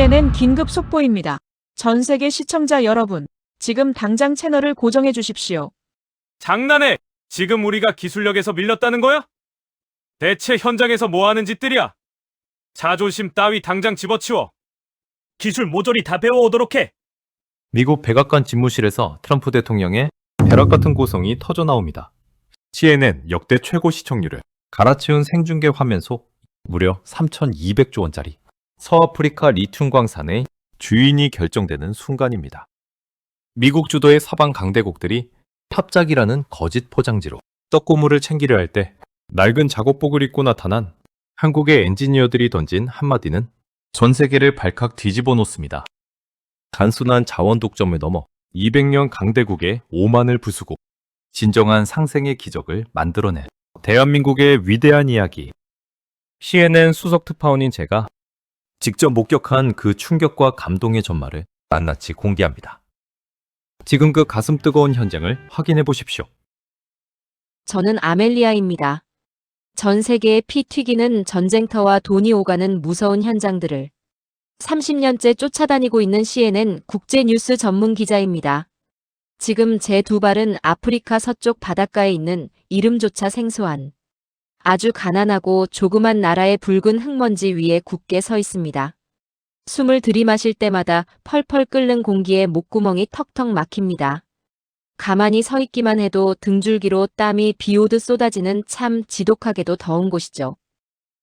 CNN 긴급 속보입니다. 전 세계 시청자 여러분, 지금 당장 채널을 고정해 주십시오. 장난해! 지금 우리가 기술력에서 밀렸다는 거야? 대체 현장에서 뭐 하는 짓들이야? 자존심 따위 당장 집어치워. 기술 모조리 다 배워오도록 해. 미국 백악관 집무실에서 트럼프 대통령의 벼락 같은 고성이 터져 나옵니다. CNN 역대 최고 시청률을 갈아치운 생중계 화면속 무려 3,200조 원짜리 서아프리카 리튬 광산의 주인이 결정되는 순간입니다. 미국 주도의 서방 강대국들이 합작이라는 거짓 포장지로 떡고물을 챙기려 할 때 낡은 작업복을 입고 나타난 한국의 엔지니어들이 던진 한마디는 전 세계를 발칵 뒤집어 놓습니다. 단순한 자원 독점을 넘어 200년 강대국의 오만을 부수고 진정한 상생의 기적을 만들어낸 대한민국의 위대한 이야기. CNN 수석 특파원인 제가 직접 목격한 그 충격과 감동의 전말을 낱낱이 공개합니다. 지금 그 가슴 뜨거운 현장을 확인해 보십시오. 저는 아멜리아입니다. 전 세계에 피 튀기는 전쟁터와 돈이 오가는 무서운 현장들을 30년째 쫓아다니고 있는 CNN 국제뉴스 전문 기자입니다. 지금 제 두 발은 아프리카 서쪽 바닷가에 있는 이름조차 생소한 아주 가난하고 조그만 나라의 붉은 흙먼지 위에 굳게 서 있습니다. 숨을 들이마실 때마다 펄펄 끓는 공기에 목구멍이 턱턱 막힙니다. 가만히 서 있기만 해도 등줄기로 땀이 비오듯 쏟아지는 참 지독하게도 더운 곳이죠.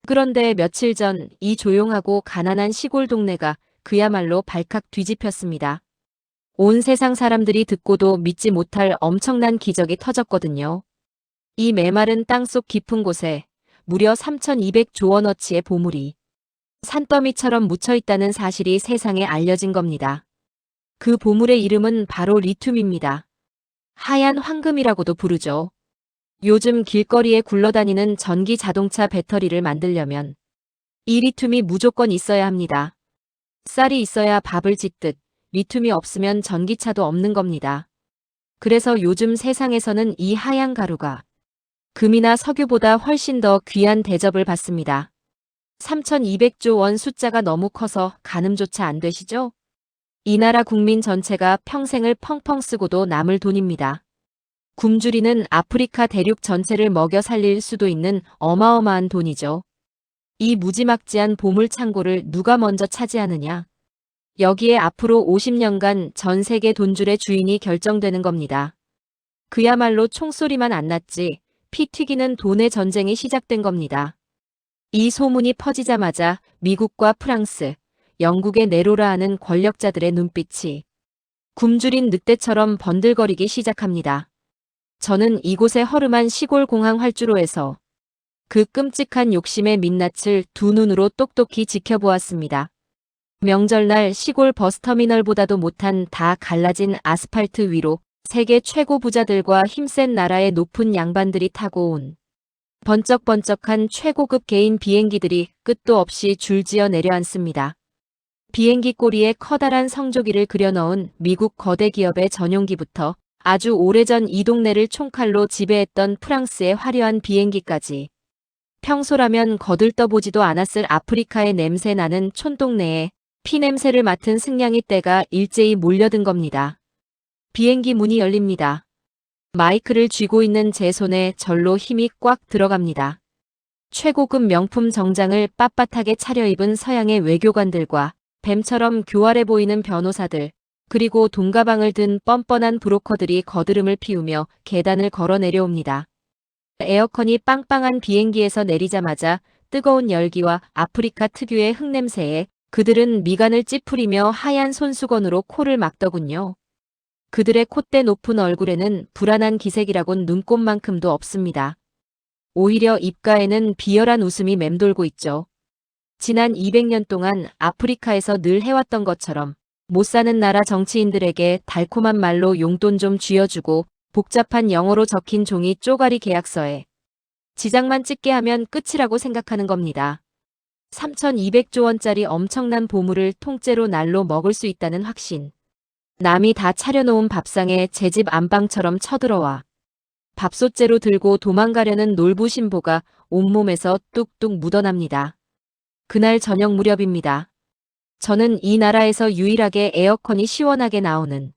그런데 며칠 전 이 조용하고 가난한 시골 동네가 그야말로 발칵 뒤집혔습니다. 온 세상 사람들이 듣고도 믿지 못할 엄청난 기적이 터졌거든요. 이 메마른 땅속 깊은 곳에 무려 3,200조 원어치의 보물이 산더미처럼 묻혀있다는 사실이 세상에 알려진 겁니다. 그 보물의 이름은 바로 리튬입니다. 하얀 황금이라고도 부르죠. 요즘 길거리에 굴러다니는 전기 자동차 배터리를 만들려면 이 리튬이 무조건 있어야 합니다. 쌀이 있어야 밥을 짓듯 리튬이 없으면 전기차도 없는 겁니다. 그래서 요즘 세상에서는 이 하얀 가루가 금이나 석유보다 훨씬 더 귀한 대접을 받습니다. 3,200조 원 숫자가 너무 커서 가늠조차 안 되시죠? 이 나라 국민 전체가 평생을 펑펑 쓰고도 남을 돈입니다. 굶주리는 아프리카 대륙 전체를 먹여 살릴 수도 있는 어마어마한 돈이죠. 이 무지막지한 보물 창고를 누가 먼저 차지하느냐? 여기에 앞으로 50년간 전 세계 돈줄의 주인이 결정되는 겁니다. 그야말로 총소리만 안 났지 피 튀기는 돈의 전쟁이 시작된 겁니다. 이 소문이 퍼지자마자 미국과 프랑스, 영국의 네로라 하는 권력자들의 눈빛이 굶주린 늑대처럼 번들거리기 시작합니다. 저는 이곳의 허름한 시골 공항 활주로에서 그 끔찍한 욕심의 민낯을 두 눈으로 똑똑히 지켜보았습니다. 명절날 시골 버스터미널보다도 못한 다 갈라진 아스팔트 위로 세계 최고 부자들과 힘센 나라의 높은 양반들이 타고 온 번쩍번쩍한 최고급 개인 비행기들이 끝도 없이 줄지어 내려앉습니다. 비행기 꼬리에 커다란 성조기를 그려넣은 미국 거대 기업의 전용기부터 아주 오래전 이 동네를 총칼로 지배했던 프랑스의 화려한 비행기까지 평소라면 거들떠보지도 않았을 아프리카의 냄새나는 촌동네에 피냄새를 맡은 승냥이 떼가 일제히 몰려든 겁니다. 비행기 문이 열립니다. 마이크를 쥐고 있는 제 손에 절로 힘이 꽉 들어갑니다. 최고급 명품 정장을 빳빳하게 차려입은 서양의 외교관들과 뱀처럼 교활해 보이는 변호사들, 그리고 돈가방을 든 뻔뻔한 브로커들이 거드름을 피우며 계단을 걸어 내려옵니다. 에어컨이 빵빵한 비행기에서 내리자마자 뜨거운 열기와 아프리카 특유의 흙냄새에 그들은 미간을 찌푸리며 하얀 손수건으로 코를 막더군요. 그들의 콧대 높은 얼굴에는 불안한 기색이라곤 눈꼽만큼도 없습니다. 오히려 입가에는 비열한 웃음이 맴돌고 있죠. 지난 200년 동안 아프리카에서 늘 해왔던 것처럼 못 사는 나라 정치인들에게 달콤한 말로 용돈 좀 쥐어주고 복잡한 영어로 적힌 종이 쪼가리 계약서에 지장만 찍게 하면 끝이라고 생각하는 겁니다. 3,200조 원짜리 엄청난 보물을 통째로 날로 먹을 수 있다는 확신. 남이 다 차려놓은 밥상에 제 집 안방처럼 쳐들어와 밥솥째로 들고 도망가려는 놀부신보가 온몸에서 뚝뚝 묻어납니다. 그날 저녁 무렵입니다. 저는 이 나라에서 유일하게 에어컨이 시원하게 나오는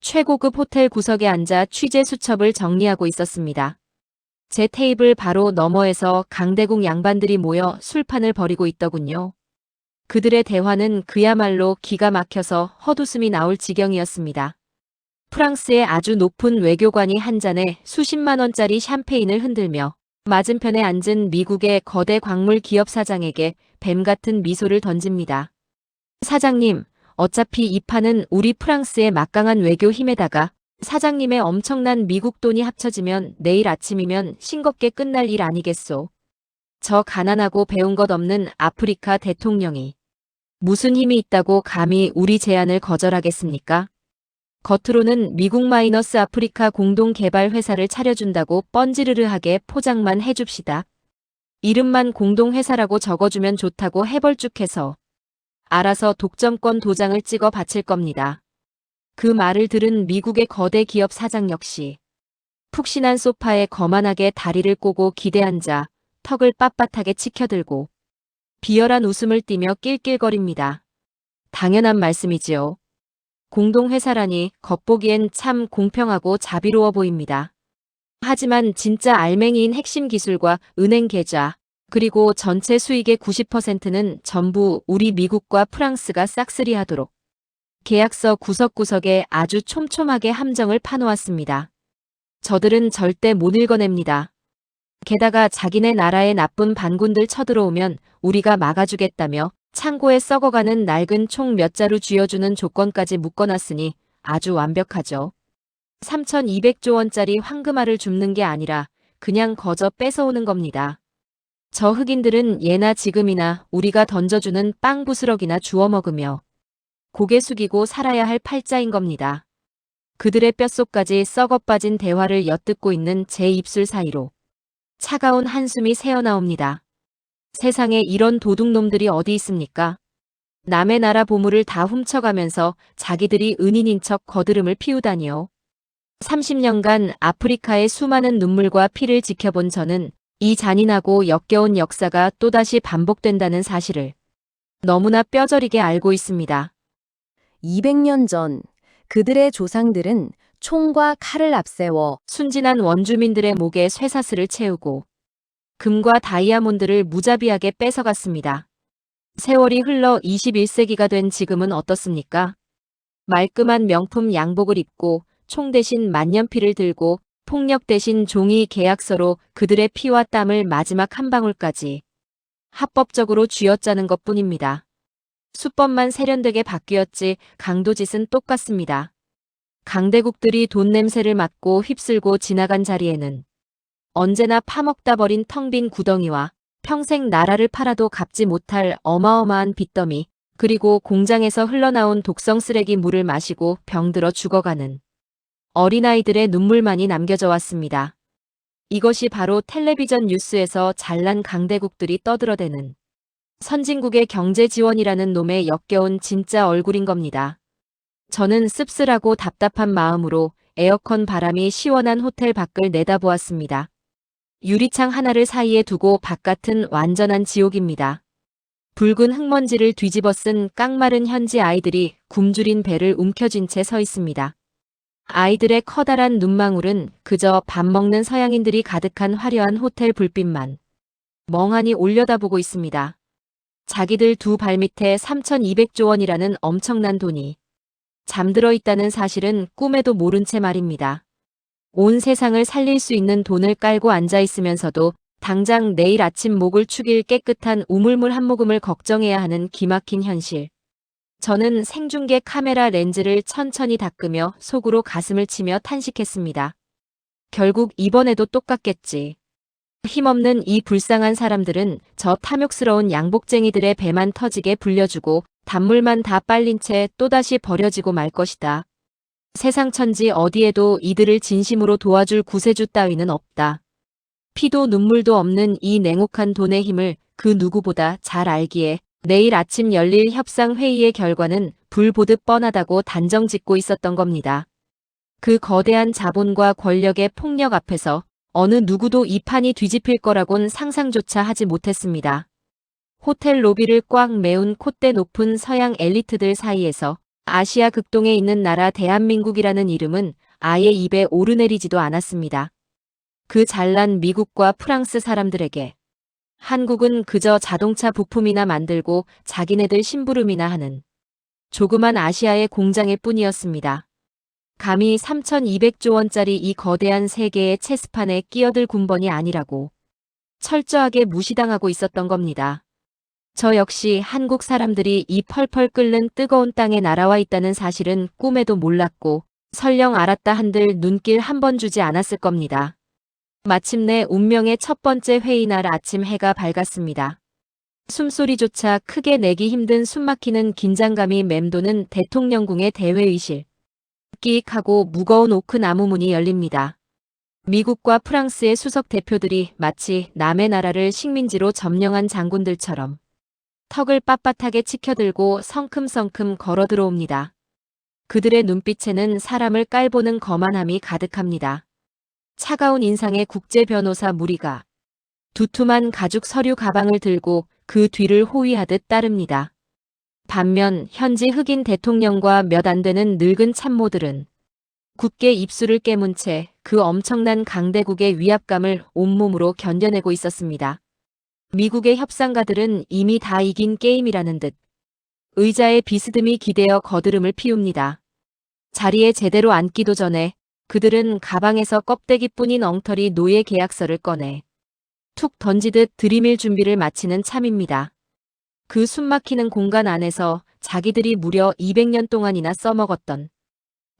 최고급 호텔 구석에 앉아 취재 수첩을 정리하고 있었습니다. 제 테이블 바로 너머에서 강대국 양반들이 모여 술판을 벌이고 있더군요. 그들의 대화는 그야말로 기가 막혀서 헛웃음이 나올 지경이었습니다. 프랑스의 아주 높은 외교관이 한 잔에 수십만 원짜리 샴페인을 흔들며 맞은편에 앉은 미국의 거대 광물 기업 사장에게 뱀 같은 미소를 던집니다. 사장님, 어차피 이 판은 우리 프랑스의 막강한 외교 힘에다가 사장님의 엄청난 미국 돈이 합쳐지면 내일 아침이면 싱겁게 끝날 일 아니겠소. 저 가난하고 배운 것 없는 아프리카 대통령이 무슨 힘이 있다고 감히 우리 제안을 거절하겠습니까? 겉으로는 미국 마이너스 아프리카 공동개발회사를 차려준다고 뻔지르르하게 포장만 해줍시다. 이름만 공동회사라고 적어주면 좋다고 해벌쭉해서 알아서 독점권 도장을 찍어 바칠 겁니다. 그 말을 들은 미국의 거대 기업 사장 역시 푹신한 소파에 거만하게 다리를 꼬고 기대앉아 턱을 빳빳하게 치켜들고 비열한 웃음을 띠며 낄낄거립니다. 당연한 말씀이지요. 공동회사라니 겉보기엔 참 공평하고 자비로워 보입니다. 하지만 진짜 알맹이인 핵심 기술과 은행 계좌, 그리고 전체 수익의 90%는 전부 우리 미국과 프랑스가 싹쓸이하도록 계약서 구석구석에 아주 촘촘하게 함정을 파놓았습니다. 저들은 절대 못 읽어냅니다. 게다가 자기네 나라의 나쁜 반군들 쳐들어오면 우리가 막아주겠다며 창고에 썩어가는 낡은 총 몇 자루 쥐어주는 조건까지 묶어놨으니 아주 완벽하죠. 3,200조 원짜리 황금알을 줍는 게 아니라 그냥 거저 뺏어오는 겁니다. 저 흑인들은 예나 지금이나 우리가 던져주는 빵 부스럭이나 주워 먹으며 고개 숙이고 살아야 할 팔자인 겁니다. 그들의 뼛속까지 썩어 빠진 대화를 엿듣고 있는 제 입술 사이로 차가운 한숨이 새어나옵니다. 세상에 이런 도둑놈들이 어디 있습니까? 남의 나라 보물을 다 훔쳐가면서 자기들이 은인인 척 거드름을 피우다니요. 30년간 아프리카의 수많은 눈물과 피를 지켜본 저는 이 잔인하고 역겨운 역사가 또다시 반복된다는 사실을 너무나 뼈저리게 알고 있습니다. 200년 전 그들의 조상들은 총과 칼을 앞세워 순진한 원주민들의 목에 쇠사슬을 채우고 금과 다이아몬드를 무자비하게 뺏어갔습니다. 세월이 흘러 21세기가 된 지금은 어떻습니까? 말끔한 명품 양복을 입고 총 대신 만년필을 들고 폭력 대신 종이 계약서로 그들의 피와 땀을 마지막 한 방울까지 합법적으로 쥐어짜는 것뿐입니다. 수법만 세련되게 바뀌었지 강도짓은 똑같습니다. 강대국들이 돈 냄새를 맡고 휩쓸고 지나간 자리에는 언제나 파먹다 버린 텅 빈 구덩이와 평생 나라를 팔아도 갚지 못할 어마어마한 빚더미, 그리고 공장에서 흘러나온 독성 쓰레기 물을 마시고 병들어 죽어가는 어린아이들의 눈물만이 남겨져 왔습니다. 이것이 바로 텔레비전 뉴스에서 잘난 강대국들이 떠들어대는 선진국의 경제 지원이라는 놈의 역겨운 진짜 얼굴인 겁니다. 저는 씁쓸하고 답답한 마음으로 에어컨 바람이 시원한 호텔 밖을 내다보았습니다. 유리창 하나를 사이에 두고 바깥은 완전한 지옥입니다. 붉은 흙먼지를 뒤집어 쓴 깡마른 현지 아이들이 굶주린 배를 움켜쥔 채 서 있습니다. 아이들의 커다란 눈망울은 그저 밥 먹는 서양인들이 가득한 화려한 호텔 불빛만 멍하니 올려다보고 있습니다. 자기들 두 발밑에 3,200조 원이라는 엄청난 돈이 잠들어 있다는 사실은 꿈에도 모른 채 말입니다. 온 세상을 살릴 수 있는 돈을 깔고 앉아 있으면서도 당장 내일 아침 목을 축일 깨끗한 우물물 한 모금을 걱정해야 하는 기막힌 현실. 저는 생중계 카메라 렌즈를 천천히 닦으며 속으로 가슴을 치며 탄식했습니다. 결국 이번에도 똑같겠지. 힘없는 이 불쌍한 사람들은 저 탐욕스러운 양복쟁이들의 배만 터지게 불려주고 단물만 다 빨린 채 또다시 버려지고 말 것이다. 세상 천지 어디에도 이들을 진심으로 도와줄 구세주 따위는 없다. 피도 눈물도 없는 이 냉혹한 돈의 힘을 그 누구보다 잘 알기에 내일 아침 열릴 협상회의의 결과는 불 보듯 뻔하다고 단정짓고 있었던 겁니다. 그 거대한 자본과 권력의 폭력 앞에서 어느 누구도 이 판이 뒤집힐 거라곤 상상조차 하지 못했습니다. 호텔 로비를 꽉 메운 콧대 높은 서양 엘리트들 사이에서 아시아 극동에 있는 나라 대한민국이라는 이름은 아예 입에 오르내리지도 않았습니다. 그 잘난 미국과 프랑스 사람들에게 한국은 그저 자동차 부품이나 만들고 자기네들 심부름이나 하는 조그만 아시아의 공장일 뿐이었습니다. 감히 3,200조 원짜리 이 거대한 세계의 체스판에 끼어들 군번이 아니라고 철저하게 무시당하고 있었던 겁니다. 저 역시 한국 사람들이 이 펄펄 끓는 뜨거운 땅에 날아와 있다는 사실은 꿈에도 몰랐고 설령 알았다 한들 눈길 한 번 주지 않았을 겁니다. 마침내 운명의 첫 번째 회의날 아침 해가 밝았습니다. 숨소리조차 크게 내기 힘든 숨막히는 긴장감이 맴도는 대통령궁의 대회의실. 끼익하고 무거운 오크 나무 문이 열립니다. 미국과 프랑스의 수석 대표들이 마치 남의 나라를 식민지로 점령한 장군들처럼 턱을 빳빳하게 치켜들고 성큼성큼 걸어 들어옵니다. 그들의 눈빛에는 사람을 깔보는 거만함이 가득합니다. 차가운 인상의 국제 변호사 무리가 두툼한 가죽 서류 가방을 들고 그 뒤를 호위하듯 따릅니다. 반면 현지 흑인 대통령과 몇 안 되는 늙은 참모들은 굳게 입술을 깨문 채 그 엄청난 강대국의 위압감을 온몸으로 견뎌내고 있었습니다. 미국의 협상가들은 이미 다 이긴 게임이라는 듯 의자에 비스듬히 기대어 거드름을 피웁니다. 자리에 제대로 앉기도 전에 그들은 가방에서 껍데기뿐인 엉터리 노예 계약서를 꺼내 툭 던지듯 들이밀 준비를 마치는 참입니다. 그 숨막히는 공간 안에서 자기들이 무려 200년 동안이나 써먹었던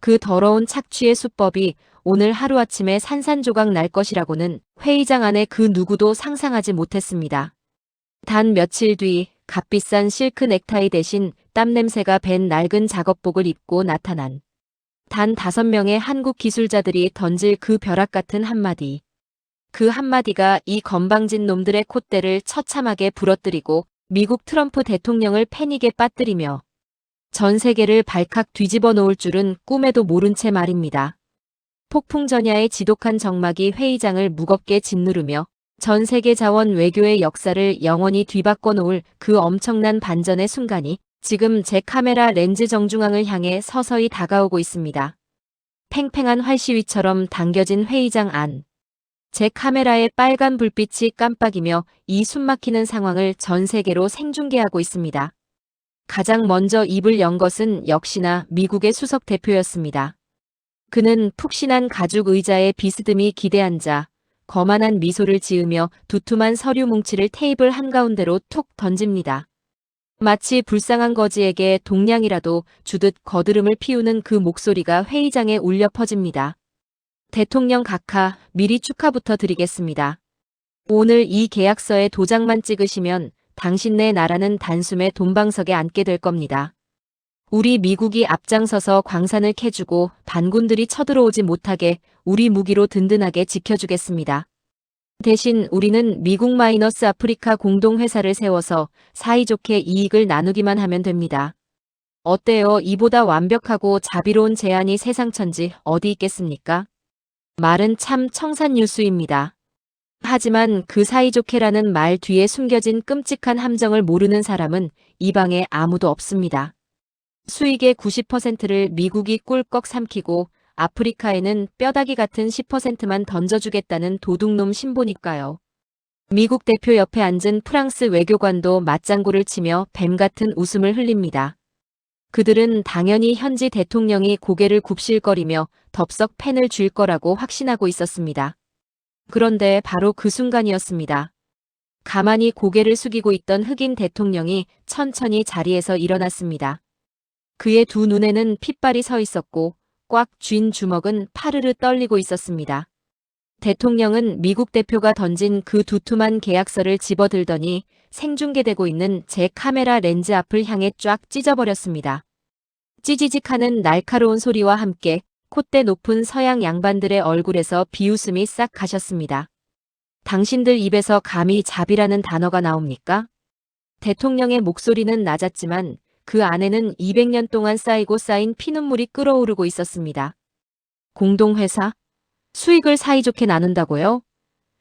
그 더러운 착취의 수법이 오늘 하루아침에 산산조각 날 것이라고는 회의장 안에 그 누구도 상상하지 못했습니다. 단 며칠 뒤 값비싼 실크 넥타이 대신 땀냄새가 밴 낡은 작업복을 입고 나타난 단 5명의 한국 기술자들이 던질 그 벼락 같은 한마디. 그 한마디가 이 건방진 놈들의 콧대를 처참하게 부러뜨리고 미국 트럼프 대통령을 패닉에 빠뜨리며 전 세계를 발칵 뒤집어 놓을 줄은 꿈에도 모른 채 말입니다. 폭풍전야의 지독한 정막이 회의장을 무겁게 짓누르며 전 세계 자원 외교의 역사를 영원히 뒤바꿔 놓을 그 엄청난 반전의 순간이 지금 제 카메라 렌즈 정중앙을 향해 서서히 다가오고 있습니다. 팽팽한 활시위처럼 당겨진 회의장 안. 제 카메라의 빨간 불빛이 깜빡이며 이 숨막히는 상황을 전 세계로 생중계하고 있습니다. 가장 먼저 입을 연 것은 역시나 미국의 수석 대표였습니다. 그는 푹신한 가죽 의자에 비스듬히 기대앉아 거만한 미소를 지으며 두툼한 서류 뭉치를 테이블 한가운데로 툭 던집니다. 마치 불쌍한 거지에게 동냥이라도 주듯 거드름을 피우는 그 목소리가 회의장에 울려 퍼집니다. 대통령 각하, 미리 축하부터 드리겠습니다. 오늘 이 계약서에 도장만 찍으시면 당신네 나라는 단숨에 돈방석에 앉게 될 겁니다. 우리 미국이 앞장서서 광산을 캐주고 반군들이 쳐들어오지 못하게 우리 무기로 든든하게 지켜주겠습니다. 대신 우리는 미국 마이너스 아프리카 공동회사를 세워서 사이좋게 이익을 나누기만 하면 됩니다. 어때요? 이보다 완벽하고 자비로운 제안이 세상천지 어디 있겠습니까? 말은 참 청산유수입니다. 하지만 그 사이좋게라는 말 뒤에 숨겨진 끔찍한 함정을 모르는 사람은 이 방에 아무도 없습니다. 수익의 90%를 미국이 꿀꺽 삼키고 아프리카에는 뼈다귀 같은 10%만 던져주겠다는 도둑놈 신보니까요. 미국 대표 옆에 앉은 프랑스 외교관도 맞장구를 치며 뱀 같은 웃음을 흘립니다. 그들은 당연히 현지 대통령이 고개를 굽실거리며 덥석 펜을 쥘 거라고 확신하고 있었습니다. 그런데 바로 그 순간이었습니다. 가만히 고개를 숙이고 있던 흑인 대통령이 천천히 자리에서 일어났습니다. 그의 두 눈에는 핏발이 서 있었고 꽉 쥔 주먹은 파르르 떨리고 있었습니다. 대통령은 미국 대표가 던진 그 두툼한 계약서를 집어들더니 생중계되고 있는 제 카메라 렌즈 앞을 향해 쫙 찢어버렸습니다. 찌지직하는 날카로운 소리와 함께 콧대 높은 서양 양반들의 얼굴에서 비웃음이 싹 가셨습니다. 당신들 입에서 감히 자비라는 단어가 나옵니까? 대통령의 목소리는 낮았지만 그 안에는 200년 동안 쌓이고 쌓인 피눈물이 끓어오르고 있었습니다. 공동회사? 수익을 사이좋게 나눈다고요?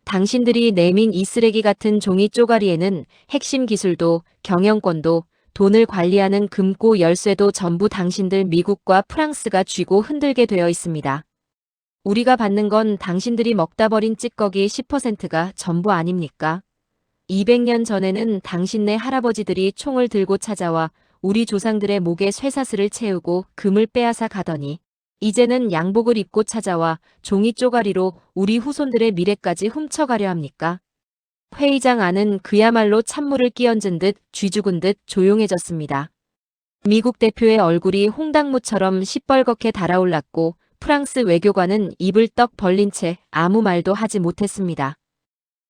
당신들이 내민 이 쓰레기 같은 종이 쪼가리에는 핵심 기술도 경영권도 돈을 관리하는 금고 열쇠도 전부 당신들 미국과 프랑스가 쥐고 흔들게 되어 있습니다. 우리가 받는 건 당신들이 먹다 버린 찌꺼기 10%가 전부 아닙니까? 200년 전에는 당신네 할아버지들이 총을 들고 찾아와 우리 조상들의 목에 쇠사슬을 채우고 금을 빼앗아 가더니 이제는 양복을 입고 찾아와 종이 쪼가리로 우리 후손들의 미래까지 훔쳐가려 합니까? 회의장 안은 그야말로 찬물을 끼얹은 듯 쥐죽은 듯 조용해졌습니다. 미국 대표의 얼굴이 홍당무처럼 시뻘겋게 달아올랐고 프랑스 외교관은 입을 떡 벌린 채 아무 말도 하지 못했습니다.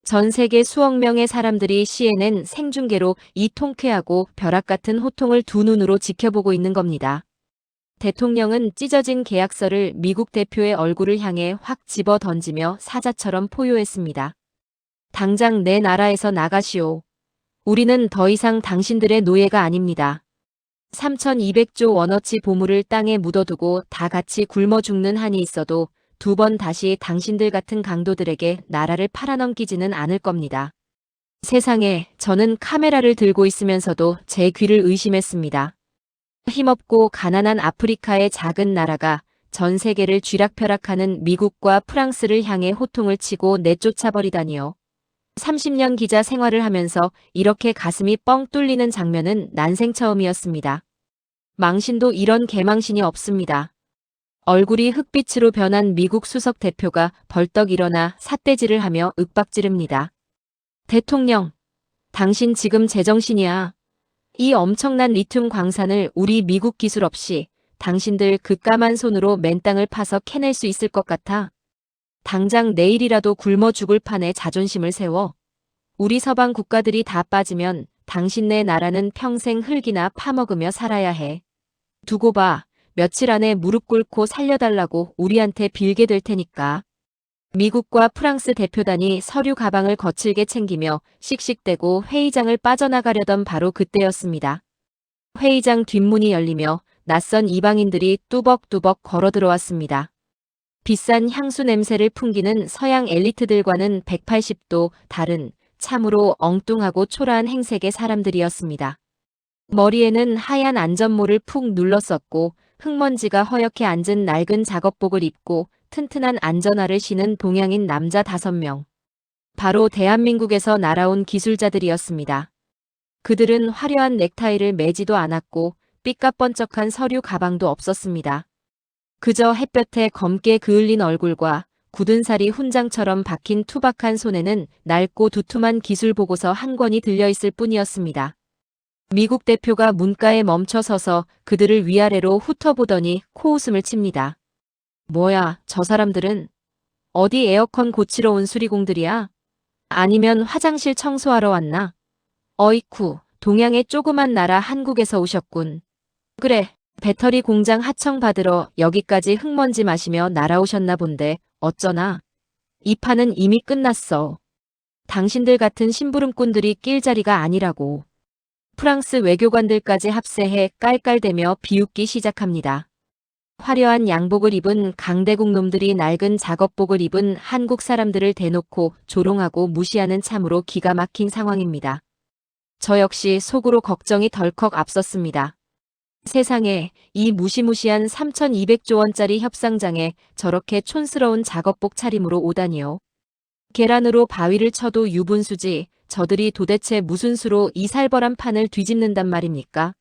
전 세계 수억 명의 사람들이 CNN 생중계로 이 통쾌하고 벼락 같은 호통을 두 눈으로 지켜보고 있는 겁니다. 대통령은 찢어진 계약서를 미국 대표의 얼굴을 향해 확 집어 던지며 사자처럼 포효했습니다. 당장 내 나라에서 나가시오. 우리는 더 이상 당신들의 노예가 아닙니다. 3,200조 원어치 보물을 땅에 묻어두고 다 같이 굶어 죽는 한이 있어도 두 번 다시 당신들 같은 강도들에게 나라를 팔아넘기지는 않을 겁니다. 세상에, 저는 카메라를 들고 있으면서도 제 귀를 의심했습니다. 힘없고 가난한 아프리카의 작은 나라가 전 세계를 쥐락펴락하는 미국과 프랑스를 향해 호통을 치고 내쫓아버리다니요. 30년 기자 생활을 하면서 이렇게 가슴이 뻥 뚫리는 장면은 난생 처음이었습니다. 망신도 이런 개망신이 없습니다. 얼굴이 흑빛으로 변한 미국 수석 대표가 벌떡 일어나 삿대질을 하며 윽박지릅니다. 대통령, 당신 지금 제정신이야. 이 엄청난 리튬 광산을 우리 미국 기술 없이 당신들 그 까만 손으로 맨 땅을 파서 캐낼 수 있을 것 같아? 당장 내일이라도 굶어 죽을 판에 자존심을 세워. 우리 서방 국가들이 다 빠지면 당신네 나라는 평생 흙이나 파먹으며 살아야 해. 두고 봐. 며칠 안에 무릎 꿇고 살려달라고 우리한테 빌게 될 테니까. 미국과 프랑스 대표단이 서류 가방을 거칠게 챙기며 씩씩대고 회의장을 빠져나가려던 바로 그때였습니다. 회의장 뒷문이 열리며 낯선 이방인들이 뚜벅뚜벅 걸어 들어왔습니다. 비싼 향수 냄새를 풍기는 서양 엘리트들과는 180도 다른 참으로 엉뚱하고 초라한 행색의 사람들이었습니다. 머리에는 하얀 안전모를 푹 눌렀었고 흙먼지가 허옇게 앉은 낡은 작업복을 입고 튼튼한 안전화를 신은 동양인 남자 5명. 바로 대한민국에서 날아온 기술자들이었습니다. 그들은 화려한 넥타이를 매지도 않았고 삐까뻔쩍한 서류 가방도 없었습니다. 그저 햇볕에 검게 그을린 얼굴과 굳은 살이 훈장처럼 박힌 투박한 손에는 낡고 두툼한 기술 보고서 한 권이 들려있을 뿐이었습니다. 미국 대표가 문가에 멈춰 서서 그들을 위아래로 훑어보더니 코웃음을 칩니다. 뭐야, 저 사람들은? 어디 에어컨 고치러 온 수리공들이야? 아니면 화장실 청소하러 왔나? 어이쿠, 동양의 조그만 나라 한국에서 오셨군. 그래, 배터리 공장 하청 받으러 여기까지 흙먼지 마시며 날아오셨나 본데 어쩌나? 이 판은 이미 끝났어. 당신들 같은 심부름꾼들이 낄 자리가 아니라고. 프랑스 외교관들까지 합세해 깔깔대며 비웃기 시작합니다. 화려한 양복을 입은 강대국 놈들이 낡은 작업복을 입은 한국 사람들을 대놓고 조롱하고 무시하는 참으로 기가 막힌 상황입니다. 저 역시 속으로 걱정이 덜컥 앞섰습니다. 세상에, 이 무시무시한 3,200조 원짜리 협상장에 저렇게 촌스러운 작업복 차림으로 오다니요. 계란으로 바위를 쳐도 유분수지 저들이 도대체 무슨 수로 이 살벌한 판을 뒤집는단 말입니까?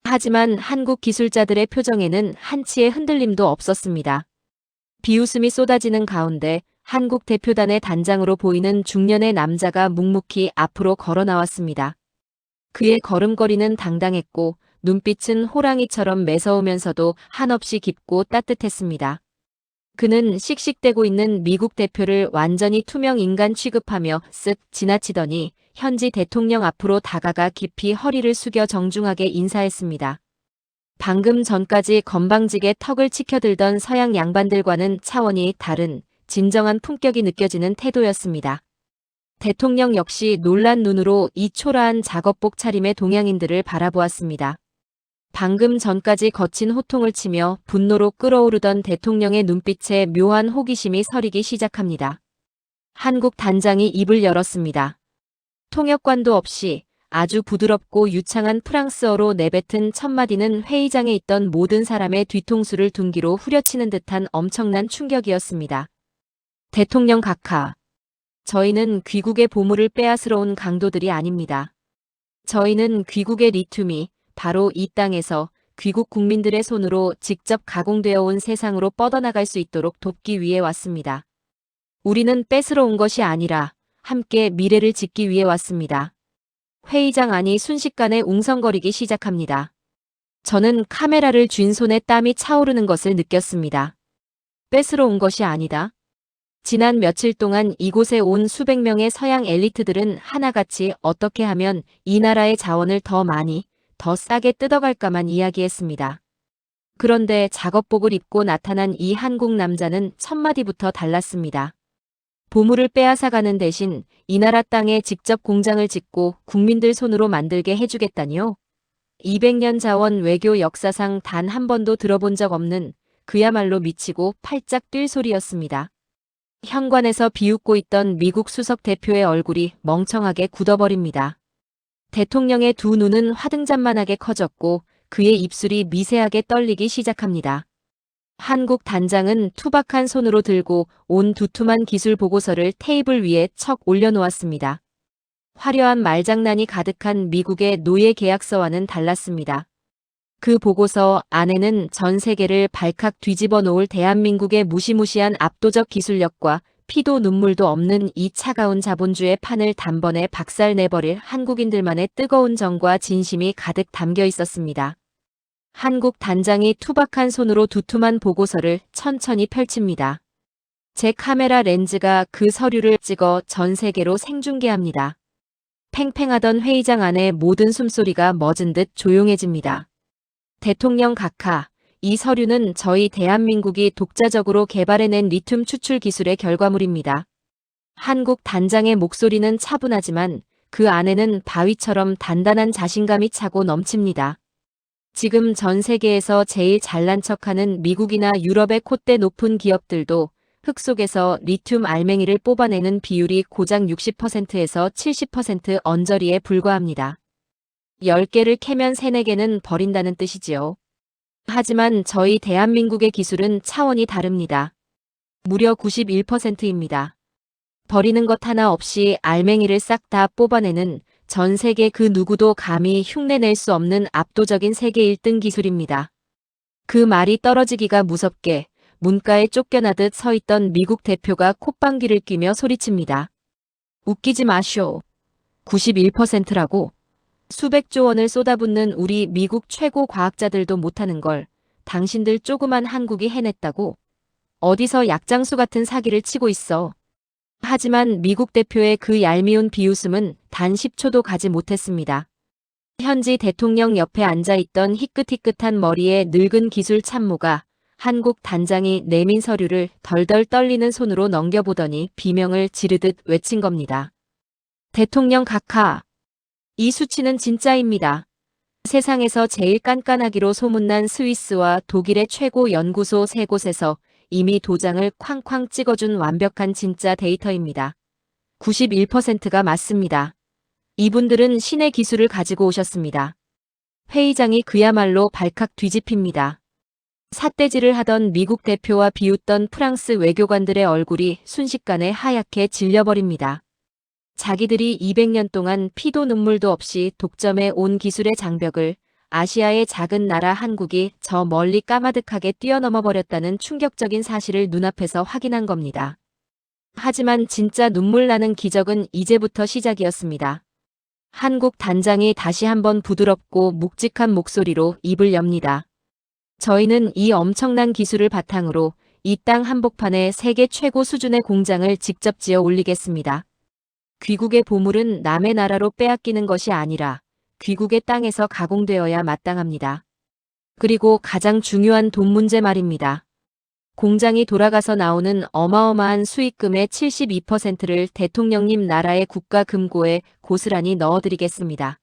하지만 한국 기술자들의 표정에는 한치의 흔들림도 없었습니다. 비웃음이 쏟아지는 가운데 한국 대표단의 단장으로 보이는 중년의 남자가 묵묵히 앞으로 걸어 나왔습니다. 그의 걸음걸이는 당당했고 눈빛은 호랑이처럼 매서우면서도 한없이 깊고 따뜻했습니다. 그는 씩씩대고 있는 미국 대표를 완전히 투명 인간 취급하며 쓱 지나치더니 현지 대통령 앞으로 다가가 깊이 허리를 숙여 정중하게 인사했습니다. 방금 전까지 건방지게 턱을 치켜들던 서양 양반들과는 차원이 다른 진정한 품격이 느껴지는 태도였습니다. 대통령 역시 놀란 눈으로 이 초라한 작업복 차림의 동양인들을 바라보았습니다. 방금 전까지 거친 호통을 치며 분노로 끓어오르던 대통령의 눈빛에 묘한 호기심이 서리기 시작합니다. 한국 단장이 입을 열었습니다. 통역관도 없이 아주 부드럽고 유창한 프랑스어로 내뱉은 첫마디는 회의장에 있던 모든 사람의 뒤통수를 둔기로 후려치는 듯한 엄청난 충격이었습니다. 대통령 각하. 저희는 귀국의 보물을 빼앗으러 온 강도들이 아닙니다. 저희는 귀국의 리튬이 바로 이 땅에서 귀국 국민들의 손으로 직접 가공되어 온 세상으로 뻗어나갈 수 있도록 돕기 위해 왔습니다. 우리는 뺏으러 온 것이 아니라 함께 미래를 짓기 위해 왔습니다. 회의장 안이 순식간에 웅성거리기 시작합니다. 저는 카메라를 쥔 손에 땀이 차오르는 것을 느꼈습니다. 뺏으러 온 것이 아니다. 지난 며칠 동안 이곳에 온 수백 명의 서양 엘리트들은 하나같이 어떻게 하면 이 나라의 자원을 더 많이, 더 싸게 뜯어갈까만 이야기했습니다. 그런데 작업복을 입고 나타난 이 한국 남자는 첫마디부터 달랐습니다. 보물을 빼앗아가는 대신 이 나라 땅에 직접 공장을 짓고 국민들 손으로 만들게 해주겠다니요. 200년 자원 외교 역사상 단 한 번도 들어본 적 없는 그야말로 미치고 팔짝 뛸 소리였습니다. 현관에서 비웃고 있던 미국 수석 대표의 얼굴이 멍청하게 굳어버립니다. 대통령의 두 눈은 화등잔만하게 커졌고 그의 입술이 미세하게 떨리기 시작합니다. 한국 단장은 투박한 손으로 들고 온 두툼한 기술 보고서를 테이블 위에 척 올려놓았습니다. 화려한 말장난이 가득한 미국의 노예 계약서와는 달랐습니다. 그 보고서 안에는 전 세계를 발칵 뒤집어 놓을 대한민국의 무시무시한 압도적 기술력과 피도 눈물도 없는 이 차가운 자본주의 판을 단번에 박살내버릴 한국인들만의 뜨거운 정과 진심이 가득 담겨 있었습니다. 한국 단장이 투박한 손으로 두툼한 보고서를 천천히 펼칩니다. 제 카메라 렌즈가 그 서류를 찍어 전 세계로 생중계합니다. 팽팽하던 회의장 안의 모든 숨소리가 멎은 듯 조용해집니다. 대통령 각하, 이 서류는 저희 대한민국이 독자적으로 개발해낸 리튬 추출 기술의 결과물입니다. 한국 단장의 목소리는 차분하지만 그 안에는 바위처럼 단단한 자신감이 차고 넘칩니다. 지금 전 세계에서 제일 잘난 척하는 미국이나 유럽의 콧대 높은 기업들도 흙 속에서 리튬 알맹이를 뽑아내는 비율이 고작 60%에서 70% 언저리에 불과합니다. 10개를 캐면 3, 4개는 버린다는 뜻이지요. 하지만 저희 대한민국의 기술은 차원이 다릅니다. 무려 91%입니다. 버리는 것 하나 없이 알맹이를 싹 다 뽑아내는 전 세계 그 누구도 감히 흉내낼 수 없는 압도적인 세계 1등 기술입니다. 그 말이 떨어지기가 무섭게 문가에 쫓겨나듯 서 있던 미국 대표가 콧방귀를 뀌며 소리칩니다. 웃기지 마쇼. 91%라고. 수백조 원을 쏟아붓는 우리 미국 최고 과학자들도 못하는 걸 당신들 조그만 한국이 해냈다고. 어디서 약장수 같은 사기를 치고 있어. 하지만 미국 대표의 그 얄미운 비웃음은 단 10초도 가지 못했습니다. 현지 대통령 옆에 앉아있던 희끗희끗한 머리의 늙은 기술 참모가 한국 단장이 내민 서류를 덜덜 떨리는 손으로 넘겨보더니 비명을 지르듯 외친 겁니다. 대통령 각하. 이 수치는 진짜입니다. 세상에서 제일 깐깐하기로 소문난 스위스와 독일의 최고 연구소 3곳에서 이미 도장을 쾅쾅 찍어준 완벽한 진짜 데이터입니다. 91%가 맞습니다. 이분들은 신의 기술을 가지고 오셨습니다. 회의장이 그야말로 발칵 뒤집힙니다. 삿대질을 하던 미국 대표와 비웃던 프랑스 외교관들의 얼굴이 순식간에 하얗게 질려버립니다. 자기들이 200년 동안 피도 눈물도 없이 독점해 온 기술의 장벽을 아시아의 작은 나라 한국이 저 멀리 까마득하게 뛰어넘어 버렸다는 충격적인 사실을 눈앞에서 확인한 겁니다. 하지만 진짜 눈물 나는 기적은 이제부터 시작이었습니다. 한국 단장이 다시 한번 부드럽고 묵직한 목소리로 입을 엽니다. 저희는 이 엄청난 기술을 바탕으로 이 땅 한복판에 세계 최고 수준의 공장을 직접 지어 올리겠습니다. 귀국의 보물은 남의 나라로 빼앗기는 것이 아니라 귀국의 땅에서 가공되어야 마땅합니다. 그리고 가장 중요한 돈 문제 말입니다. 공장이 돌아가서 나오는 어마어마한 수익금의 72%를 대통령님 나라의 국가 금고에 고스란히 넣어드리겠습니다.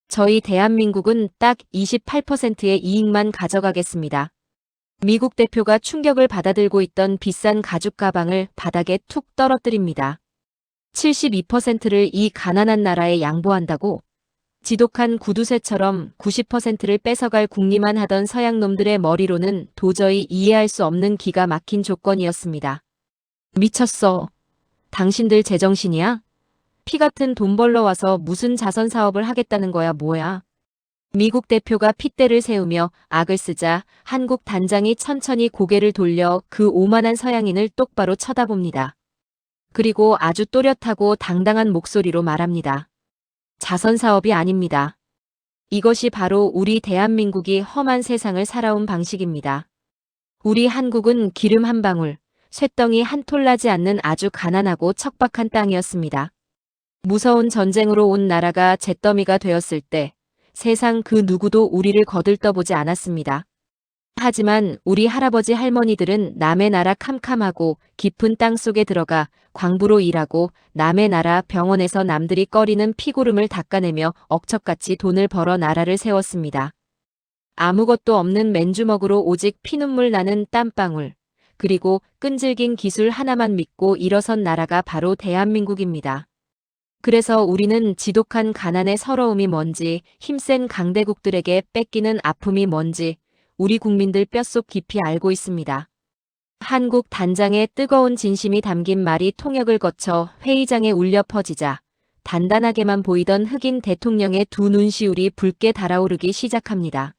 저희 대한민국은 딱 28%의 이익만 가져가겠습니다. 미국 대표가 충격을 받아들고 있던 비싼 가죽 가방을 바닥에 툭 떨어뜨립니다. 72%를 이 가난한 나라에 양보한다고? 지독한 구두쇠처럼 90%를 뺏어갈 궁리만 하던 서양 놈들의 머리로는 도저히 이해할 수 없는 기가 막힌 조건이었습니다. 미쳤어. 당신들 제정신이야? 피 같은 돈 벌러 와서 무슨 자선 사업을 하겠다는 거야, 뭐야? 미국 대표가 핏대를 세우며 악을 쓰자 한국 단장이 천천히 고개를 돌려 그 오만한 서양인을 똑바로 쳐다봅니다. 그리고 아주 또렷하고 당당한 목소리로 말합니다. 자선 사업이 아닙니다. 이것이 바로 우리 대한민국이 험한 세상을 살아온 방식입니다. 우리 한국은 기름 한 방울, 쇳덩이 한 톨 나지 않는 아주 가난하고 척박한 땅이었습니다. 무서운 전쟁으로 온 나라가 잿더미가 되었을 때 세상 그 누구도 우리를 거들떠보지 않았습니다. 하지만 우리 할아버지 할머니들은 남의 나라 캄캄하고 깊은 땅 속에 들어가 광부로 일하고 남의 나라 병원에서 남들이 꺼리는 피고름을 닦아내며 억척같이 돈을 벌어 나라를 세웠습니다. 아무것도 없는 맨주먹으로 오직 피눈물 나는 땀방울, 그리고 끈질긴 기술 하나만 믿고 일어선 나라가 바로 대한민국입니다. 그래서 우리는 지독한 가난의 서러움이 뭔지, 힘센 강대국들에게 뺏기는 아픔이 뭔지 우리 국민들 뼛속 깊이 알고 있습니다. 한국 단장의 뜨거운 진심이 담긴 말이 통역을 거쳐 회의장에 울려 퍼지자 단단하게만 보이던 흑인 대통령의 두 눈시울이 붉게 달아오르기 시작합니다.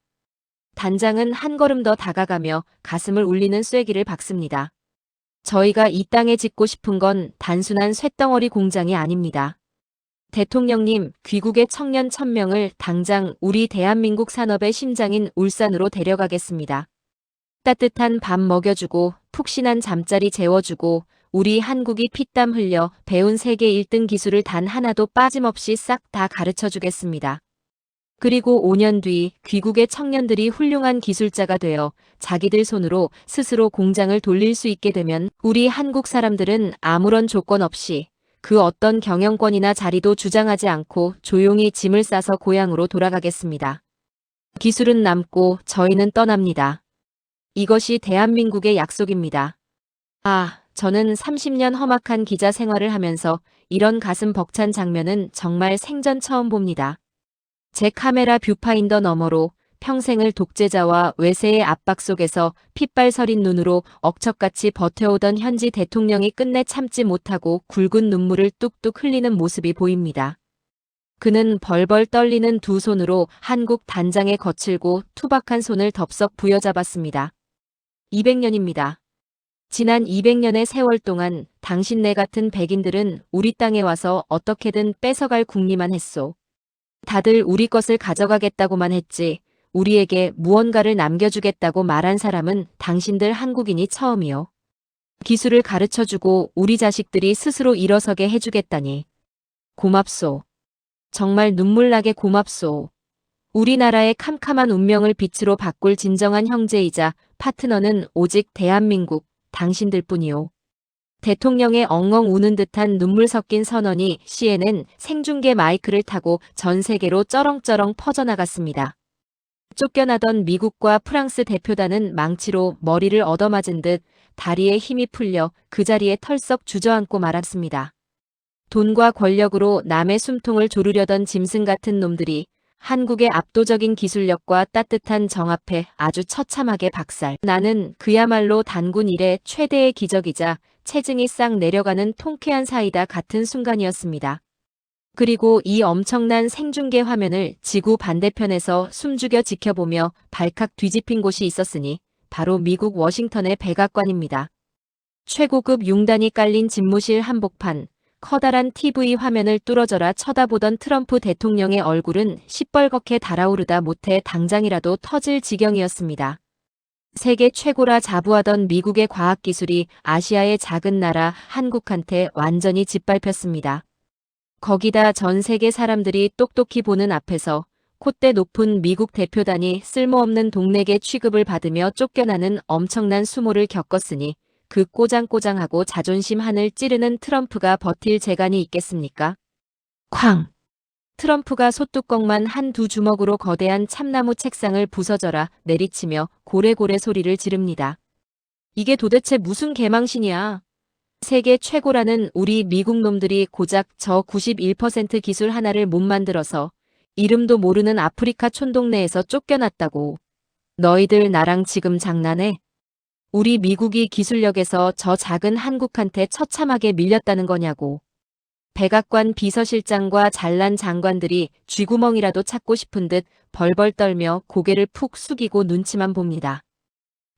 단장은 한 걸음 더 다가가며 가슴을 울리는 쐐기를 박습니다. 저희가 이 땅에 짓고 싶은 건 단순한 쇳덩어리 공장이 아닙니다. 대통령님, 귀국의 청년 1000명을 당장 우리 대한민국 산업의 심장인 울산으로 데려가겠습니다. 따뜻한 밥 먹여주고 푹신한 잠자리 재워주고 우리 한국이 피땀 흘려 배운 세계 1등 기술을 단 하나도 빠짐없이 싹 다 가르쳐주겠습니다. 그리고 5년 뒤 귀국의 청년들이 훌륭한 기술자가 되어 자기들 손으로 스스로 공장을 돌릴 수 있게 되면 우리 한국 사람들은 아무런 조건 없이 그 어떤 경영권이나 자리도 주장하지 않고 조용히 짐을 싸서 고향으로 돌아가겠습니다. 기술은 남고 저희는 떠납니다. 이것이 대한민국의 약속입니다. 저는 30년 험악한 기자 생활을 하면서 이런 가슴 벅찬 장면은 정말 생전 처음 봅니다. 제 카메라 뷰파인더 너머로 평생을 독재자와 외세의 압박 속에서 핏발 서린 눈으로 억척같이 버텨오던 현지 대통령이 끝내 참지 못하고 굵은 눈물을 뚝뚝 흘리는 모습이 보입니다. 그는 벌벌 떨리는 두 손으로 한국 단장의 거칠고 투박한 손을 덥석 부여잡았습니다. 200년입니다. 지난 200년의 세월 동안 당신네 같은 백인들은 우리 땅에 와서 어떻게든 뺏어갈 궁리만 했소. 다들 우리 것을 가져가겠다고만 했지 우리에게 무언가를 남겨주겠다고 말한 사람은 당신들 한국인이 처음이요. 기술을 가르쳐주고 우리 자식들이 스스로 일어서게 해주겠다니. 고맙소. 정말 눈물나게 고맙소. 우리나라의 캄캄한 운명을 빛으로 바꿀 진정한 형제이자 파트너는 오직 대한민국, 당신들뿐이요. 대통령의 엉엉 우는 듯한 눈물 섞인 선언이 CNN 생중계 마이크를 타고 전 세계로 쩌렁쩌렁 퍼져나갔습니다. 쫓겨나던 미국과 프랑스 대표단은 망치로 머리를 얻어맞은 듯 다리에 힘이 풀려 그 자리에 털썩 주저앉고 말았습니다. 돈과 권력으로 남의 숨통을 조르려던 짐승 같은 놈들이 한국의 압도적인 기술력과 따뜻한 정 앞에 아주 처참하게 박살. 나는 그야말로 단군 이래 최대의 기적이자 체증이 싹 내려가는 통쾌한 사이다 같은 순간이었습니다. 그리고 이 엄청난 생중계 화면을 지구 반대편에서 숨죽여 지켜보며 발칵 뒤집힌 곳이 있었으니 바로 미국 워싱턴의 백악관입니다. 최고급 융단이 깔린 집무실 한복판, 커다란 TV 화면을 뚫어져라 쳐다보던 트럼프 대통령의 얼굴은 시뻘겋게 달아오르다 못해 당장이라도 터질 지경이었습니다. 세계 최고라 자부하던 미국의 과학기술이 아시아의 작은 나라 한국한테 완전히 짓밟혔습니다. 거기다 전 세계 사람들이 똑똑히 보는 앞에서 콧대 높은 미국 대표단이 쓸모없는 동네계 취급을 받으며 쫓겨나는 엄청난 수모를 겪었으니 그 꼬장꼬장하고 자존심 하늘 찌르는 트럼프가 버틸 재간이 있겠습니까? 쾅! 트럼프가 소뚜껑만 한두 주먹으로 거대한 참나무 책상을 부서져라 내리치며 고래고래 소리를 지릅니다. 이게 도대체 무슨 개망신이야? 세계 최고라는 우리 미국 놈들이 고작 저 91% 기술 하나를 못 만들어서 이름도 모르는 아프리카 촌동네에서 쫓겨났다고. 너희들 나랑 지금 장난해? 우리 미국이 기술력에서 저 작은 한국한테 처참하게 밀렸다는 거냐고. 백악관 비서실장과 잘난 장관들이 쥐구멍이라도 찾고 싶은 듯 벌벌 떨며 고개를 푹 숙이고 눈치만 봅니다.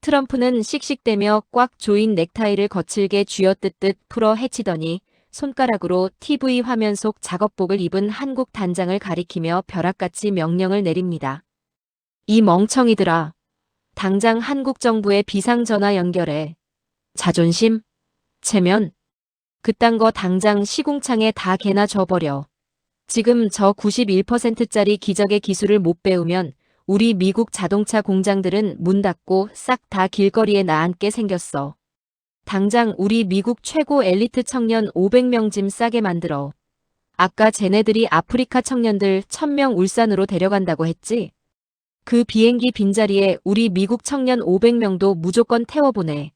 트럼프는 씩씩대며 꽉 조인 넥타이를 거칠게 쥐어뜯듯 풀어 헤치더니 손가락으로 TV 화면 속 작업복을 입은 한국 단장을 가리키며 벼락같이 명령을 내립니다. 이 멍청이들아. 당장 한국 정부에 비상전화 연결해. 자존심? 체면? 그딴 거 당장 시궁창에 다 개나 줘버려. 지금 저 91%짜리 기적의 기술을 못 배우면 우리 미국 자동차 공장들은 문 닫고 싹 다 길거리에 나앉게 생겼어. 당장 우리 미국 최고 엘리트 청년 500명 짐 싸게 만들어. 아까 쟤네들이 아프리카 청년들 1000명 울산으로 데려간다고 했지? 그 비행기 빈자리에 우리 미국 청년 500명도 무조건 태워보내.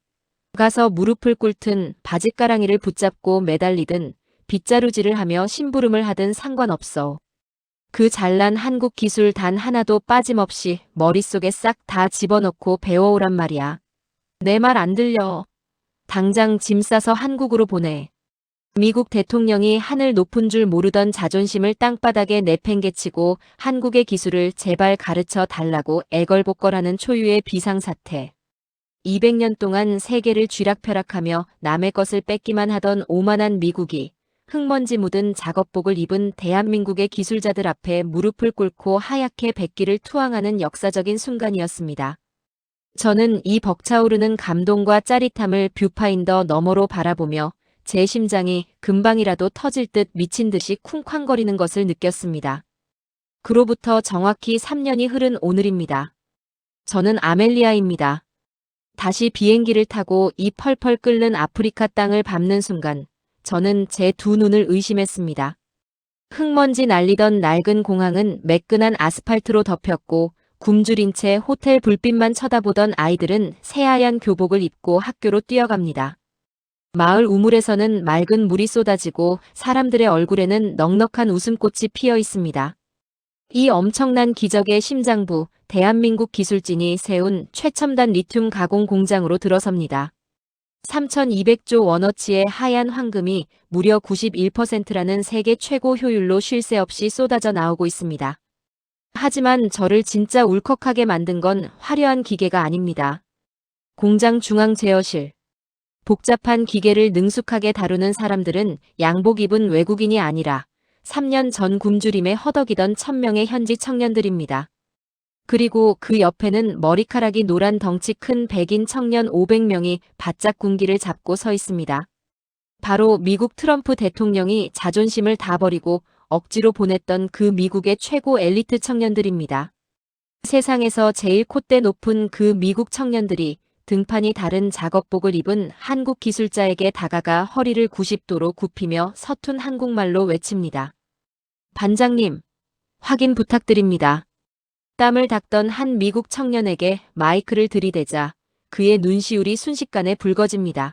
가서 무릎을 꿇든 바짓가랑이를 붙잡고 매달리든 빗자루질을 하며 심부름을 하든 상관없어. 그 잘난 한국 기술 단 하나도 빠짐없이 머릿속에 싹 다 집어넣고 배워오란 말이야. 내 말 안 들려. 당장 짐 싸서 한국으로 보내. 미국 대통령이 하늘 높은 줄 모르던 자존심을 땅바닥에 내팽개치고 한국의 기술을 제발 가르쳐 달라고 애걸복걸하는 초유의 비상사태. 200년 동안 세계를 쥐락펴락하며 남의 것을 뺏기만 하던 오만한 미국이 흙먼지 묻은 작업복을 입은 대한민국의 기술자들 앞에 무릎을 꿇고 하얗게 백기를 투항하는 역사적인 순간이었습니다. 저는 이 벅차오르는 감동과 짜릿함을 뷰파인더 너머로 바라보며 제 심장이 금방이라도 터질 듯 미친 듯이 쿵쾅거리는 것을 느꼈습니다. 그로부터 정확히 3년이 흐른 오늘입니다. 저는 아멜리아입니다. 다시 비행기를 타고 이 펄펄 끓는 아프리카 땅을 밟는 순간 저는 제 두 눈을 의심했습니다. 흙먼지 날리던 낡은 공항은 매끈한 아스팔트로 덮였고 굶주린 채 호텔 불빛만 쳐다보던 아이들은 새하얀 교복을 입고 학교로 뛰어갑니다. 마을 우물에서는 맑은 물이 쏟아지고 사람들의 얼굴에는 넉넉한 웃음꽃이 피어 있습니다. 이 엄청난 기적의 심장부, 대한민국 기술진이 세운 최첨단 리튬 가공 공장으로 들어섭니다. 3,200조 원어치의 하얀 황금이 무려 91%라는 세계 최고 효율로 쉴 새 없이 쏟아져 나오고 있습니다. 하지만 저를 진짜 울컥하게 만든 건 화려한 기계가 아닙니다. 공장 중앙 제어실. 복잡한 기계를 능숙하게 다루는 사람들은 양복 입은 외국인이 아니라 3년 전 굶주림에 허덕이던 1000명의 현지 청년들입니다. 그리고 그 옆에는 머리카락이 노란 덩치 큰 백인 청년 500명이 바짝 군기를 잡고 서 있습니다. 바로 미국 트럼프 대통령이 자존심을 다 버리고 억지로 보냈던 그 미국의 최고 엘리트 청년들입니다. 세상에서 제일 콧대 높은 그 미국 청년들이 등판이 다른 작업복을 입은 한국 기술자에게 다가가 허리를 90도로 굽히며 서툰 한국말로 외칩니다. 반장님, 확인 부탁드립니다. 땀을 닦던 한 미국 청년에게 마이크를 들이대자 그의 눈시울이 순식간에 붉어집니다.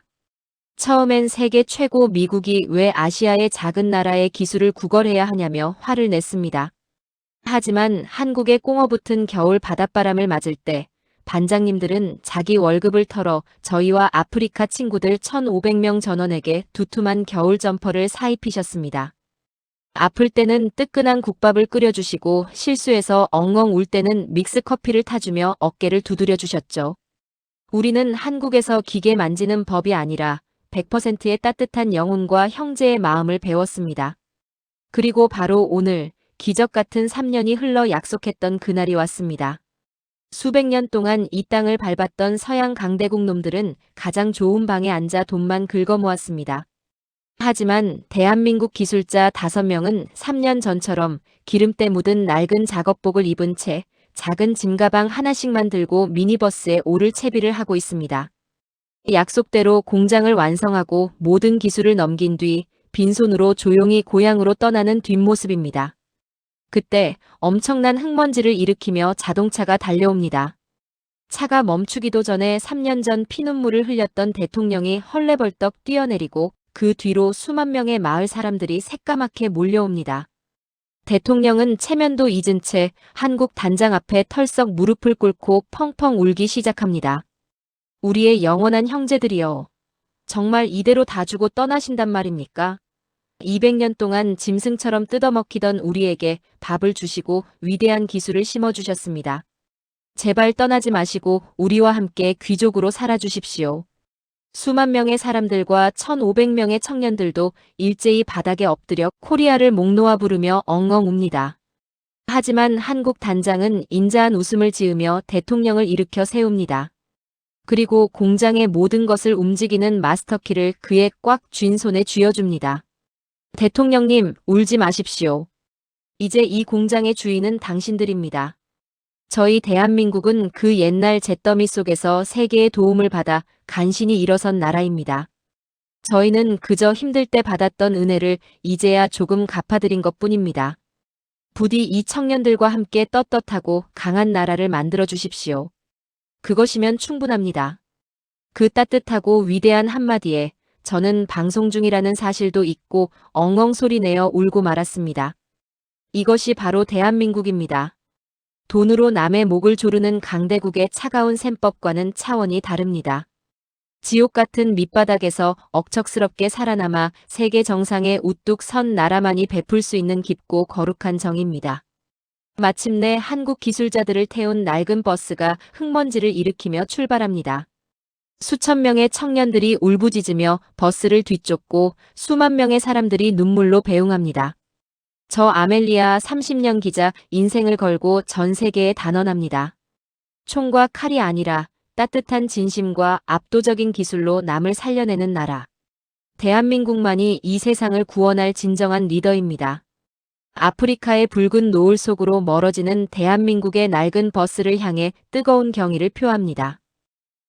처음엔 세계 최고 미국이 왜 아시아의 작은 나라의 기술을 구걸해야 하냐며 화를 냈습니다. 하지만 한국에 꽁어붙은 겨울 바닷바람을 맞을 때 반장님들은 자기 월급을 털어 저희와 아프리카 친구들 1,500명 전원에게 두툼한 겨울 점퍼를 사입히셨습니다. 아플 때는 뜨끈한 국밥을 끓여주시고 실수해서 엉엉 울 때는 믹스커피를 타주며 어깨를 두드려 주셨죠. 우리는 한국에서 기계 만지는 법이 아니라 100%의 따뜻한 영혼과 형제의 마음을 배웠습니다. 그리고 바로 오늘 기적 같은 3년이 흘러 약속했던 그날이 왔습니다. 수백 년 동안 이 땅을 밟았던 서양 강대국 놈들은 가장 좋은 방에 앉아 돈만 긁어 모았습니다. 하지만 대한민국 기술자 5명은 3년 전처럼 기름때 묻은 낡은 작업복을 입은 채 작은 짐가방 하나씩만 들고 미니버스에 오를 채비를 하고 있습니다. 약속대로 공장을 완성하고 모든 기술을 넘긴 뒤 빈손으로 조용히 고향으로 떠나는 뒷모습입니다. 그때 엄청난 흙먼지를 일으키며 자동차가 달려옵니다. 차가 멈추기도 전에 3년 전 피눈물을 흘렸던 대통령이 헐레벌떡 뛰어내리고 그 뒤로 수만 명의 마을 사람들이 새까맣게 몰려옵니다. 대통령은 체면도 잊은 채 한국 단장 앞에 털썩 무릎을 꿇고 펑펑 울기 시작합니다. 우리의 영원한 형제들이여. 정말 이대로 다 주고 떠나신단 말입니까? 200년 동안 짐승처럼 뜯어먹히던 우리에게 밥을 주시고 위대한 기술을 심어주셨습니다. 제발 떠나지 마시고 우리와 함께 귀족으로 살아주십시오. 수만 명의 사람들과 1,500명의 청년들도 일제히 바닥에 엎드려 코리아를 목 놓아 부르며 엉엉 웁니다. 하지만 한국 단장은 인자한 웃음을 지으며 대통령을 일으켜 세웁니다. 그리고 공장의 모든 것을 움직이는 마스터키를 그의 꽉 쥔 손에 쥐어줍니다. 대통령님, 울지 마십시오. 이제 이 공장의 주인은 당신들입니다. 저희 대한민국은 그 옛날 잿더미 속에서 세계의 도움을 받아 간신히 일어선 나라입니다. 저희는 그저 힘들 때 받았던 은혜를 이제야 조금 갚아드린 것뿐입니다. 부디 이 청년들과 함께 떳떳하고 강한 나라를 만들어 주십시오. 그것이면 충분합니다. 그 따뜻하고 위대한 한마디에 저는 방송 중이라는 사실도 잊고 엉엉 소리내어 울고 말았습니다. 이것이 바로 대한민국입니다. 돈으로 남의 목을 조르는 강대국의 차가운 셈법과는 차원이 다릅니다. 지옥 같은 밑바닥에서 억척스럽게 살아남아 세계 정상에 우뚝 선 나라만이 베풀 수 있는 깊고 거룩한 정입니다. 마침내 한국 기술자들을 태운 낡은 버스가 흙먼지를 일으키며 출발합니다. 수천 명의 청년들이 울부짖으며 버스를 뒤쫓고 수만 명의 사람들이 눈물로 배웅합니다. 저 아멜리아 30년 기자 인생을 걸고 전 세계에 단언합니다. 총과 칼이 아니라 따뜻한 진심과 압도적인 기술로 남을 살려내는 나라. 대한민국만이 이 세상을 구원할 진정한 리더입니다. 아프리카의 붉은 노을 속으로 멀어지는 대한민국의 낡은 버스를 향해 뜨거운 경의를 표합니다.